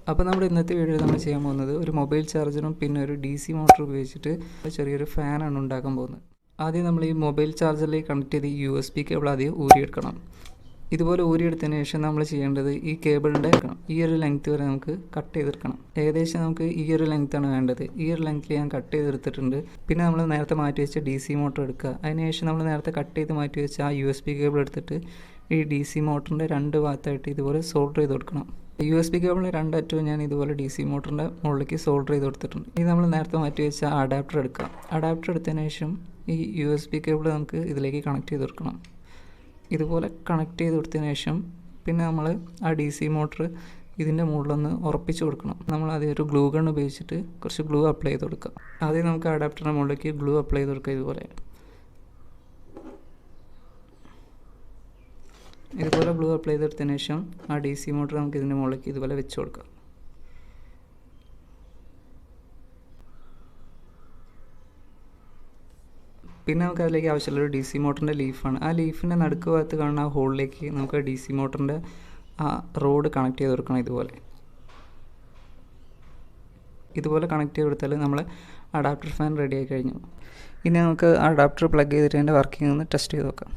അപ്പോൾ നമ്മുടെ ഇന്നത്തെ വീഡിയോയിൽ നമ്മൾ ചെയ്യാൻ പോകുന്നത് ഒരു മൊബൈൽ ചാർജറും പിന്നെ ഒരു DC മോട്ടർ ഉപയോഗിച്ചിട്ട് ചെറിയൊരു ഫാനാണ് ഉണ്ടാക്കാൻ പോകുന്നത്. ആദ്യം നമ്മൾ ഈ മൊബൈൽ ചാർജറിലേക്ക് കണക്ട് ചെയ്ത് USB കേബിൾ ആദ്യം ഊരിയെടുക്കണം. ഇതുപോലെ ഊരിയെടുത്തതിന് ശേഷം നമ്മൾ ചെയ്യേണ്ടത് ഈ കേബിളിൻ്റെ ഈ ഒരു ലെങ്ത്ത് വരെ നമുക്ക് കട്ട് ചെയ്തെടുക്കണം. ഏകദേശം നമുക്ക് ഈ ഒരു ലെങ്ത്താണ് വേണ്ടത്. ഈ ഒരു ലെങ്ത്തിൽ ഞാൻ കട്ട് ചെയ്തെടുത്തിട്ടുണ്ട്. പിന്നെ നമ്മൾ നേരത്തെ മാറ്റി വെച്ച DC മോട്ടർ എടുക്കുക. അതിനുശേഷം നമ്മൾ നേരത്തെ കട്ട് ചെയ്ത് മാറ്റി വെച്ച ആ USB കേബിൾ എടുത്തിട്ട് ഈ DC മോട്ടറിൻ്റെ രണ്ട് ഭാഗത്തായിട്ട് ഇതുപോലെ സോൾഡർ ചെയ്ത് കൊടുക്കണം. USB കേബിളിൻ്റെ രണ്ടറ്റവും ഞാൻ ഇതുപോലെ DC മോട്ടറിൻ്റെ മുകളിലേക്ക് സോൾഡർ ചെയ്ത് കൊടുത്തിട്ടുണ്ട്. ഇത് നമ്മൾ നേരത്തെ മാറ്റി വെച്ച അഡാപ്റ്റർ എടുക്കുക. അഡാപ്റ്റർ എടുത്തതിന് ശേഷം ഈ USB കേബിൾ നമുക്ക് ഇതിലേക്ക് കണക്ട് ചെയ്ത് കൊടുക്കണം. ഇതുപോലെ കണക്ട് ചെയ്ത് കൊടുത്തതിന് ശേഷം പിന്നെ നമ്മൾ ആ DC മോട്ടർ ഇതിൻ്റെ മുകളിലൊന്ന് ഉറപ്പിച്ച് കൊടുക്കണം. നമ്മൾ ആദ്യം ഒരു ഗ്ലൂ ഗൺ ഉപയോഗിച്ചിട്ട് കുറച്ച് ഗ്ലൂ അപ്ലൈ ചെയ്ത് കൊടുക്കുക. ആദ്യം നമുക്ക് അഡാപ്റ്ററിൻ്റെ മുകളിലേക്ക് ഗ്ലൂ അപ്ലൈ ചെയ്ത് കൊടുക്കുക. ഇതുപോലെ ഗ്ലൂ അപ്ലൈ ചെയ്തെടുത്തതിന് ശേഷം ആ DC മോട്ടർ നമുക്ക് ഇതിൻ്റെ മുകളിലേക്ക് ഇതുപോലെ വെച്ച് കൊടുക്കാം. പിന്നെ നമുക്ക് അതിലേക്ക് ആവശ്യമുള്ളൊരു DC മോട്ടറിൻ്റെ ലീഫാണ്. ആ ലീഫിൻ്റെ നടുക്ക് ഭാഗത്ത് കാണുന്ന ആ ഹോളിലേക്ക് നമുക്ക് DC മോട്ടറിൻ്റെ ആ റോഡ് കണക്ട് ചെയ്ത് കൊടുക്കണം. ഇതുപോലെ കണക്ട് ചെയ്ത് കൊടുത്താൽ നമ്മൾ അഡാപ്റ്റർ ഫാൻ റെഡി ആയി കഴിഞ്ഞു. ഇനി നമുക്ക് അഡാപ്റ്റർ പ്ലഗ് ചെയ്തിട്ട് അതിൻ്റെ വർക്കിംഗ് ഒന്ന് ടെസ്റ്റ് ചെയ്ത് നോക്കാം.